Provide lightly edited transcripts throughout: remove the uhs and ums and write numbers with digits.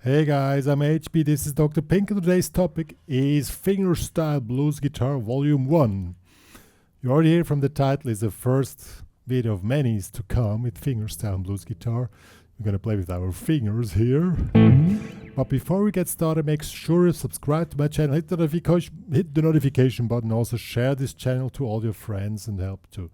Hey guys, I'm HP, this is Dr. Pink, and today's topic is Fingerstyle Blues Guitar Volume 1. You already hear from the title, is the first video of many to come with Fingerstyle Blues Guitar. We're gonna play with our fingers here. But before we get started, make sure you subscribe to my channel, hit the notification button, also share this channel to all your friends and help to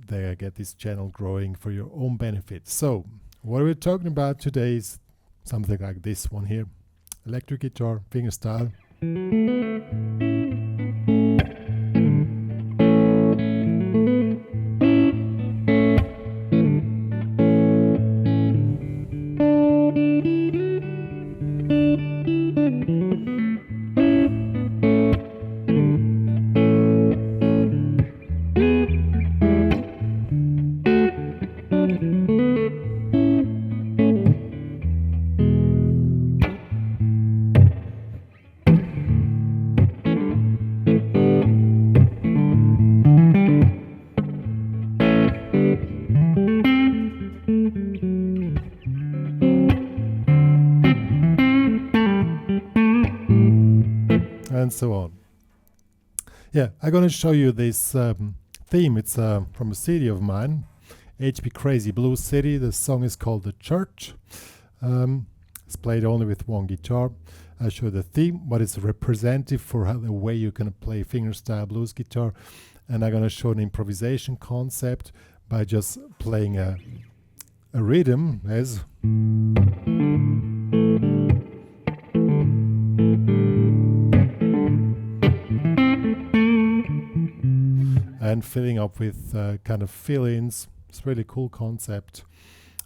get this channel growing for your own benefit. So, what we're talking about today is something like this one here. Electric guitar, fingerstyle. And so on. Yeah, I'm going to show you this theme. It's from a CD of mine, HPCrazy Blues City. The song is called The Church. It's played only with one guitar. I show the theme, what is representative for the way you can play fingerstyle blues guitar. And I'm going to show an improvisation concept by just playing a rhythm as and filling up with kind of fill-ins. It's really cool concept.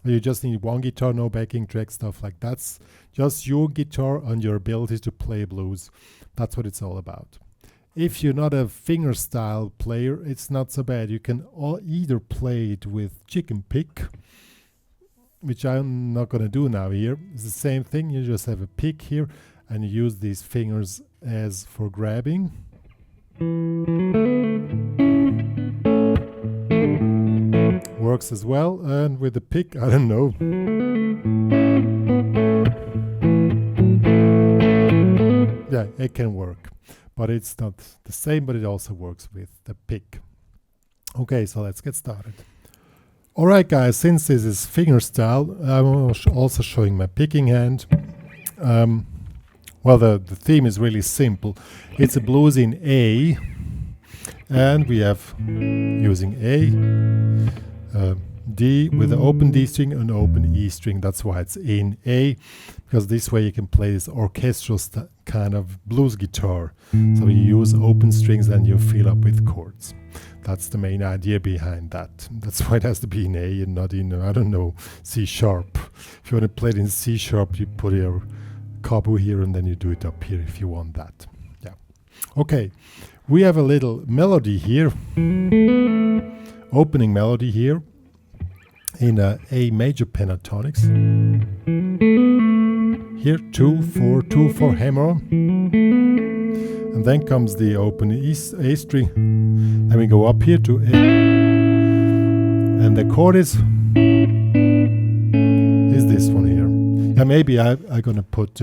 You just need one guitar, no backing track, stuff like that. That's just your guitar and your ability to play blues. That's what it's all about. If you're not a fingerstyle player, it's not so bad. You can either play it with chicken pick, which I'm not going to do now here. It's the same thing. You just have a pick here and you use these fingers as for grabbing. Works as well, and with the pick, I don't know. Yeah, it can work, but it's not the same, but it also works with the pick. Okay, so let's get started. Alright guys, since this is fingerstyle, I'm also showing my picking hand. Well, the theme is really simple. It's a blues in A, and we have using A, D with an open D string and open E string. That's why it's in A, because this way you can play this orchestral kind of blues guitar. So you use open strings and you fill up with chords. That's the main idea behind that. That's why it has to be in A and not in, I don't know, C sharp. If you want to play it in C sharp, you put your cabo here and then you do it up here if you want that. Yeah. Okay. We have a little melody here, opening melody here in A major pentatonics. Here 2 4 2 4 hammer on, and then comes the open A string. Then we go up here to A, and the chord is this one here. Yeah, maybe I'm gonna put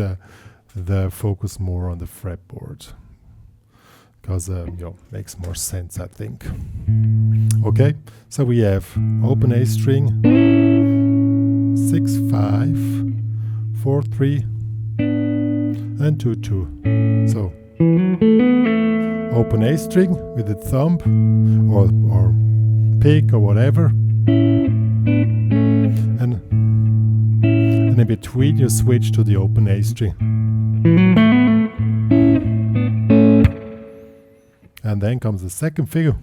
the focus more on the fretboard, because makes more sense, I think. Okay, so we have open A string, 6 5 4 3 and 2 2. So open A string with the thumb or pick or whatever, and in between you switch to the open A string. And then comes the second figure,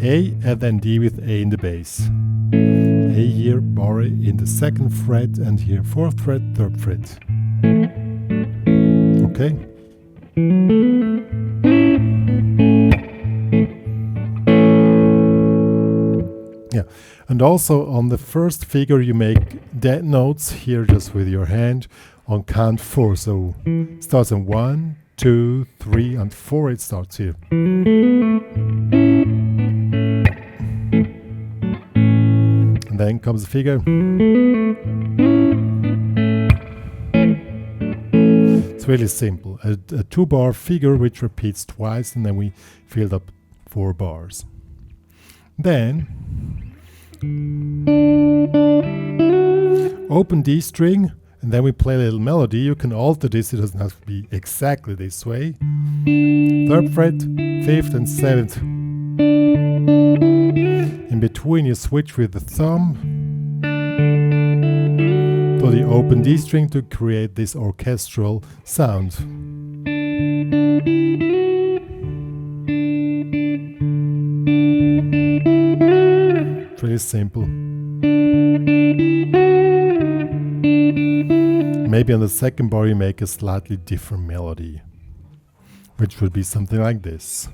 A and then D with A in the bass. A here, bar in the second fret, and here 4th fret, 3rd fret. Okay. Yeah, and also on the first figure you make dead notes here just with your hand on count 4. So it starts on 1, 2, 3, and 4. It starts here. And then comes the figure. It's really simple. A 2-bar figure which repeats twice, and then we filled up 4 bars. Then open D string, and then we play a little melody. You can alter this, it doesn't have to be exactly this way. 3rd fret, 5th and 7th. In between you switch with the thumb to the open D string to create this orchestral sound. It's really simple. Maybe on the 2nd bar you make a slightly different melody, which would be something like this.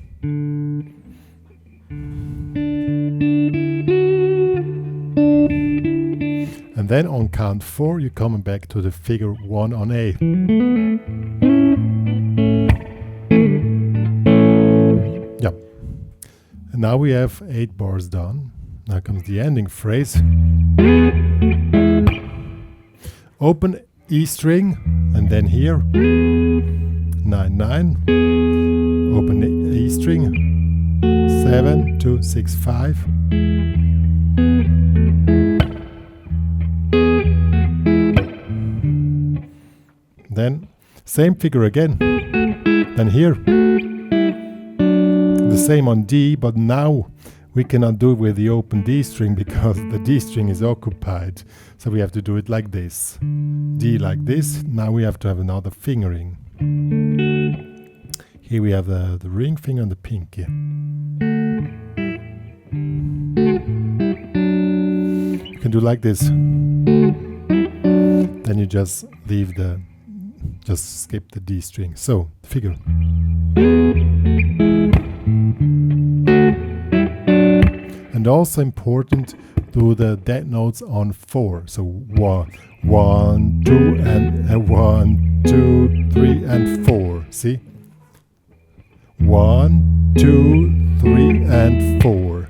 And then on count 4 you're coming back to the figure 1 on A. Yeah. And now we have 8 bars done. Now comes the ending phrase. Open E string, and then here 9/9. Open the E string, 7 2 6 5. Then same figure again. Then here the same on D, but now we cannot do it with the open D string because the D string is occupied. So we have to do it like this. D like this. Now we have to have another fingering. Here we have the ring finger and the pinky. You can do like this. Then you just leave just skip the D string. So, figure. And also important, do the dead notes on 4. So 1, 2, and 1, 2, 3, and 4. See? 1, 2, 3, and 4.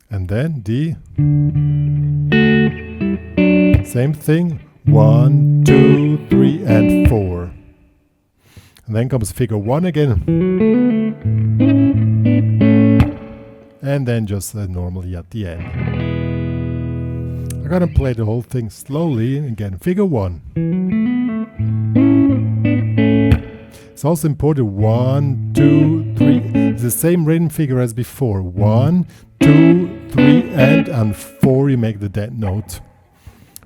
And then D. Same thing. 1, 2, 3, and 4. And then comes figure 1 again. And then just normally at the end. I'm gonna play the whole thing slowly again. Figure 1. It's also important. 1, 2, 3. It's the same rhythm figure as before. 1, 2, 3, and on 4 you make the dead note.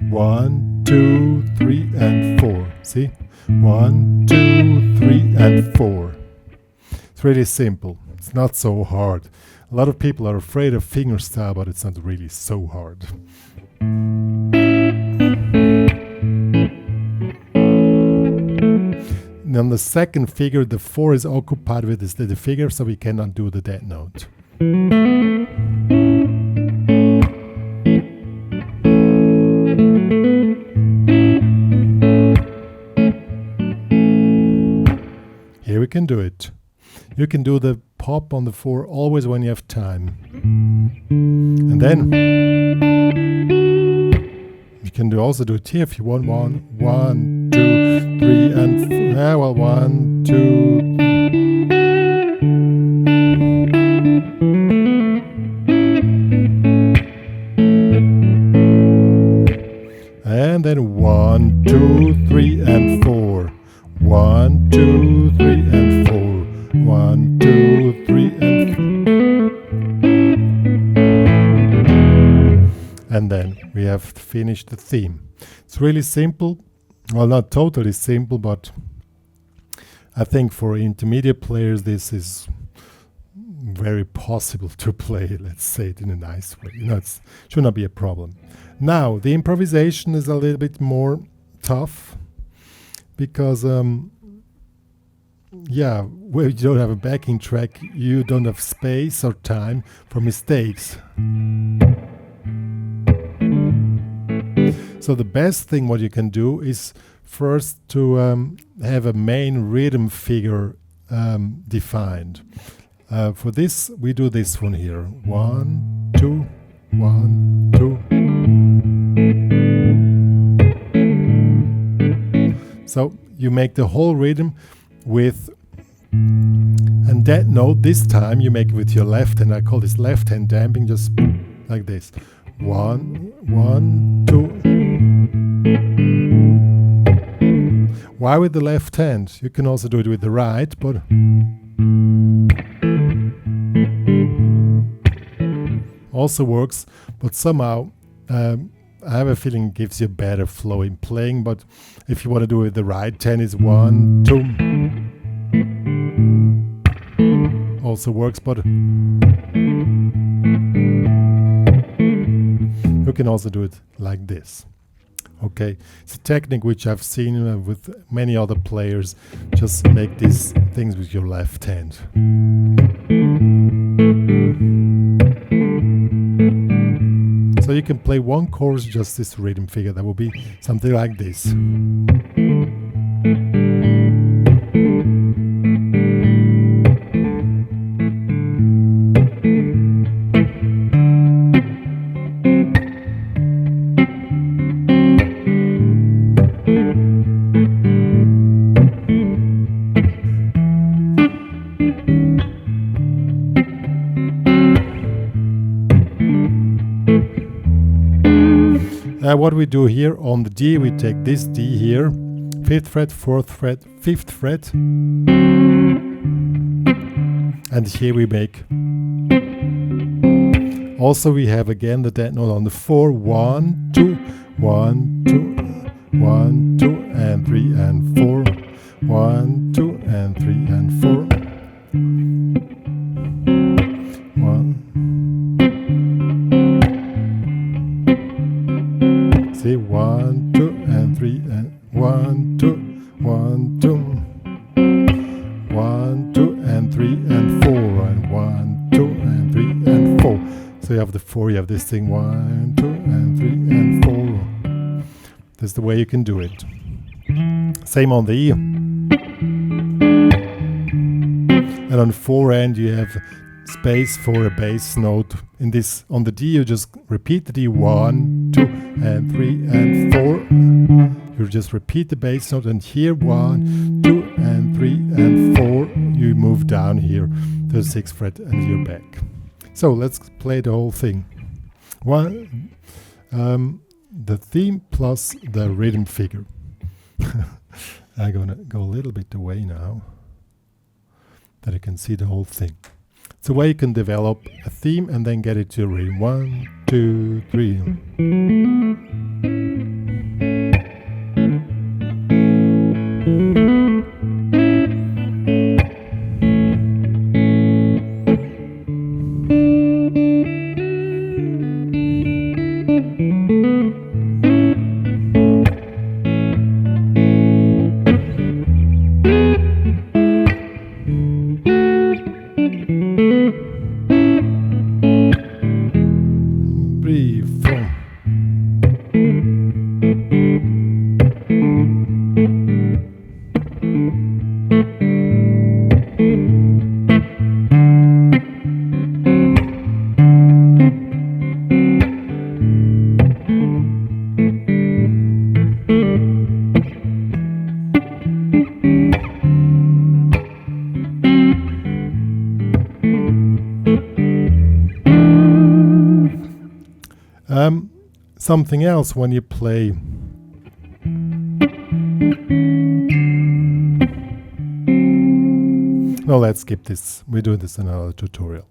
1, 2, 3, and 4. See? 1, 2, 3, and 4. It's really simple. It's not so hard. A lot of people are afraid of fingerstyle, but it's not really so hard. And on the second figure, the 4 is occupied with this little figure, so we cannot do the dead note. Here we can do it. You can do the pop on the 4 always when you have time. And then you can also do it here if you want. 1, 2, 3, and 4. 1, 2. And then 1, 2, 3, and 4. 1, 2, 3, and 4. 1, 2, 3, and 4. And then we have finished the theme. It's really simple. Well, not totally simple, but I think for intermediate players this is very possible to play, let's say it in a nice way. It should not be a problem. Now, the improvisation is a little bit more tough because where you don't have a backing track, you don't have space or time for mistakes. So the best thing what you can do is first to have a main rhythm figure defined. For this, we do this one here. 1, 2, 1, 2. So you make the whole rhythm with, and that note this time you make it with your left hand. I call this left hand damping, just like this. 1, 1, 2. Why with the left hand? You can also do it with the right, but also works. But somehow I have a feeling it gives you a better flow in playing. But if you want to do it with the right hand, it's 1, 2. Also works, but you can also do it like this. Okay, it's a technique which I've seen with many other players. Just make these things with your left hand. So you can play one chorus, just this rhythm figure. That will be something like this. What we do here on the D, we take this D here, 5th fret, 4th fret, 5th fret, and here we make. Also we have again the dead note on the 4, 1, 2, 1, 2, 1, 2, and 3 and 4, 1, 2, and 3 and 4. 1. See, 1, 2, and 3, and 1, 2, 1, 2, 1, 2, and 3, and 4, and 1, 2, and 3, and 4. So you have the 4, you have this thing, 1, 2, and 3, and 4. That's the way you can do it. Same on the E. And on the 4 end you have space for a bass note. In this, on the D, you just repeat the D, 1, 2, and 3, and 4. You just repeat the bass note, and here 1, 2, and 3, and 4. You move down here to the 6th fret, and you're back. So let's play the whole thing. The theme plus the rhythm figure. I'm gonna go a little bit away now, that you can see the whole thing. It's a way you can develop a theme and then get it to a rhythm. 1, 2, 3. Something else when you play. No, let's skip this. We do this in another tutorial.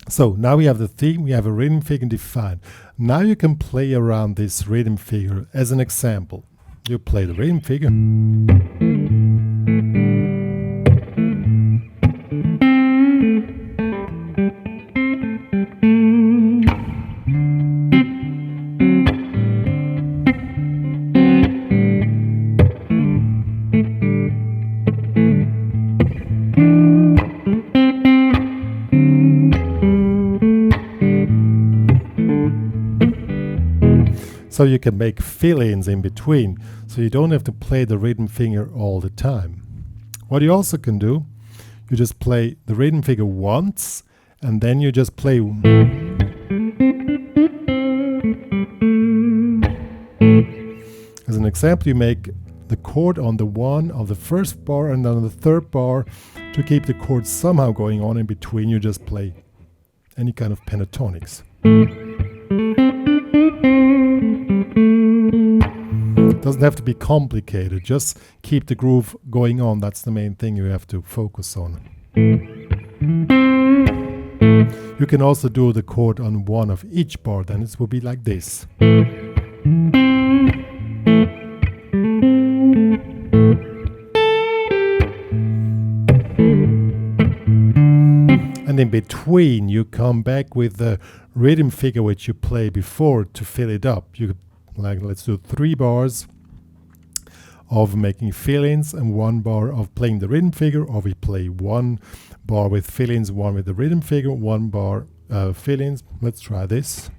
So now we have the theme, we have a rhythm figure defined. Now you can play around this rhythm figure. As an example, you play the rhythm figure. So you can make fill-ins in between, so you don't have to play the rhythm figure all the time. What you also can do, you just play the rhythm figure once, and then you just play. As an example, you make the chord on the one of the first bar and on the third bar. To keep the chord somehow going on in between, you just play any kind of pentatonics. Doesn't have to be complicated, just keep the groove going on. That's the main thing you have to focus on. You can also do the chord on one of each bar, then it will be like this. And in between you come back with the rhythm figure which you play before to fill it up. You like, let's do 3 bars of making fill-ins and 1 bar of playing the rhythm figure, or we play 1 bar with fill-ins, 1 with the rhythm figure, 1 bar fill-ins. Let's try this.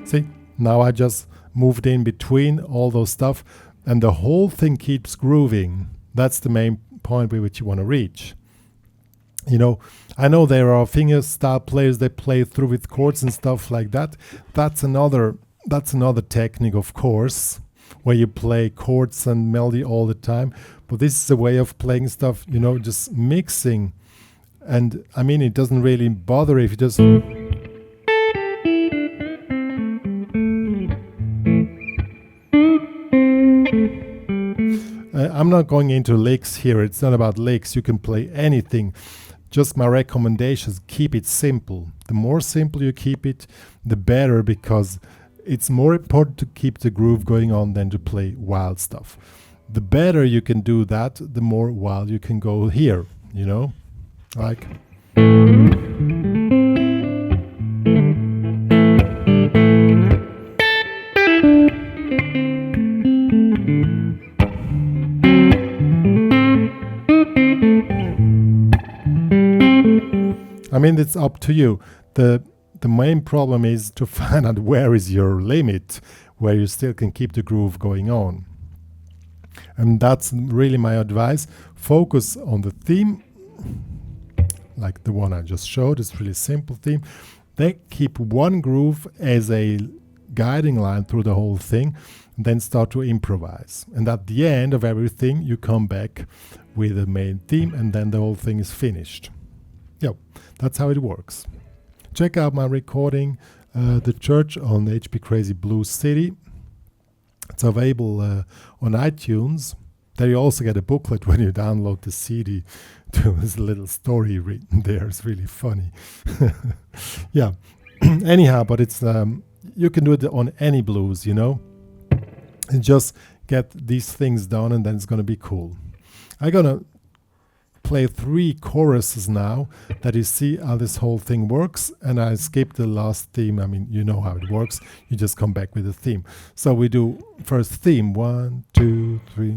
See, now I just moved in between all those stuff and the whole thing keeps grooving. That's the main point with which you want to reach. You know, I know there are fingerstyle players that play through with chords and stuff like that. That's another technique, of course, where you play chords and melody all the time. But this is a way of playing stuff, you know, just mixing. And I mean, it doesn't really bother if you just... I'm not going into licks here. It's not about licks. You can play anything. Just my recommendations, keep it simple. The more simple you keep it, the better, because it's more important to keep the groove going on than to play wild stuff. The better you can do that, the more wild you can go here, you know? Like... I mean, it's up to you. The main problem is to find out where is your limit, where you still can keep the groove going on. And that's really my advice. Focus on the theme, like the one I just showed. It's a really simple theme. Then keep one groove as a guiding line through the whole thing, and then start to improvise. And at the end of everything, you come back with the main theme, and then the whole thing is finished. Yeah, that's how it works. Check out my recording, The Church, on HPCrazy Blues City. It's available on iTunes. There you also get a booklet when you download the CD. There's a little story written there. It's really funny. Yeah. Anyhow, but it's you can do it on any blues, you know. And just get these things done, and then it's going to be cool. I'm going to play 3 choruses now that you see how this whole thing works, and I skipped the last theme. I mean, you know how it works. You just come back with the theme. So we do first theme, 1, 2, 3.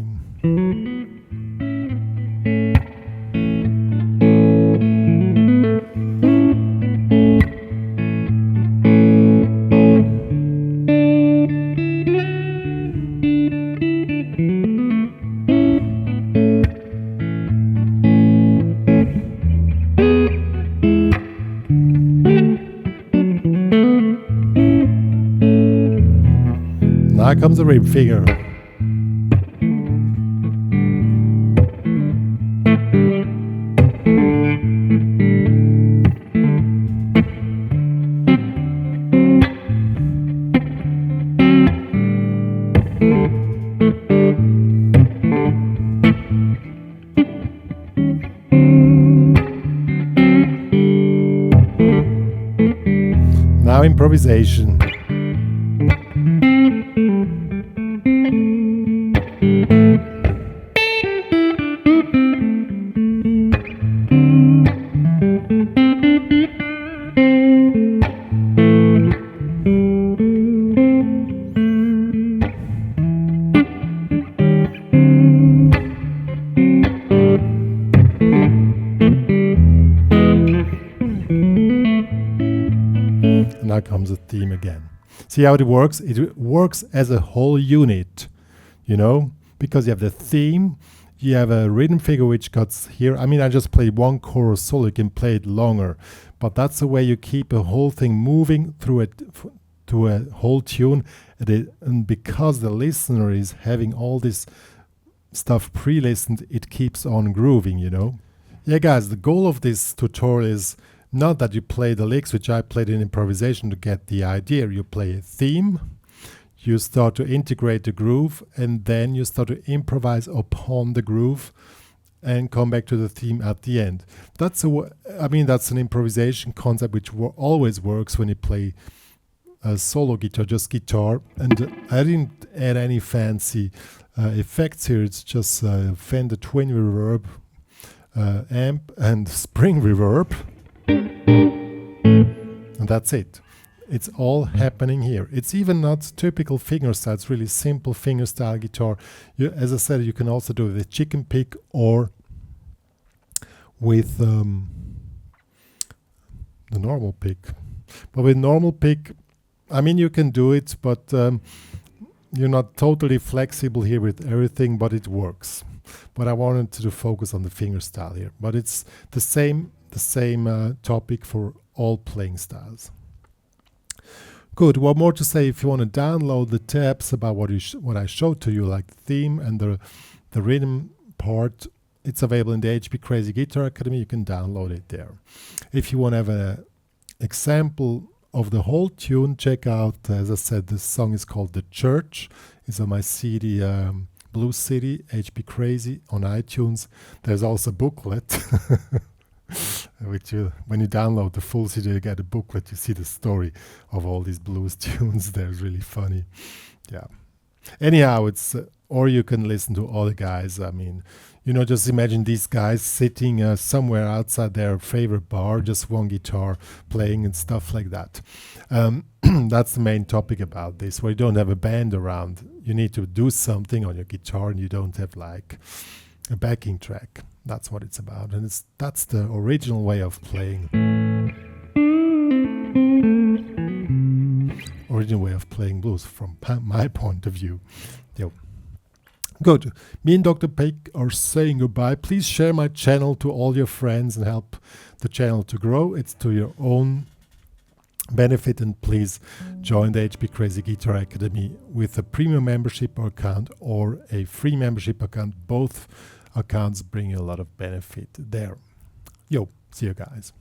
Now comes the rhythm figure. Now improvisation. Now comes the theme again. See how it works? It works as a whole unit, you know, because you have the theme, you have a rhythm figure which cuts here. I mean, I just played one chorus solo, you can play it longer, but that's the way you keep a whole thing moving through it to a whole tune. And because the listener is having all this stuff pre-listened, it keeps on grooving, you know. Yeah, guys, the goal of this tutorial is not that you play the licks, which I played in improvisation to get the idea. You play a theme, you start to integrate the groove, and then you start to improvise upon the groove and come back to the theme at the end. That's an improvisation concept which always works when you play a solo guitar, just guitar. And I didn't add any fancy effects here. It's just Fender twin reverb, amp, and spring reverb, and that's it. It's all happening here. It's even not typical fingerstyle. It's really simple fingerstyle guitar. As I said, you can also do it with chicken pick or with the normal pick. But with normal pick, I mean, you can do it, but you're not totally flexible here with everything, but it works. But I wanted to focus on the fingerstyle here. But it's the same topic for all playing styles. Good. One more to say, if you want to download the tabs about what I showed to you, like the theme and the rhythm part, it's available in the HPCrazy Guitar Academy. You can download it there. If you want to have an example of the whole tune, check out, as I said, this song is called The Church. It's on my CD, Blue City, HPCrazy on iTunes. There's also a booklet. Which when you download the full CD, you get a booklet. You see the story of all these blues tunes. They're really funny. Yeah. Anyhow, it's or you can listen to all the guys. I mean, you know, just imagine these guys sitting somewhere outside their favorite bar, just one guitar playing and stuff like that. That's the main topic about this. Where you don't have a band around, you need to do something on your guitar, and you don't have like a backing track. That's what it's about, and that's the original way of playing. Original way of playing blues from my point of view. Yo. Good. Me and Dr. Pink are saying goodbye. Please share my channel to all your friends and help the channel to grow. It's to your own benefit, and please join the HPCrazy Guitar Academy with a premium membership account or a free membership account. Both accounts bring you a lot of benefit there. Yo, see you guys.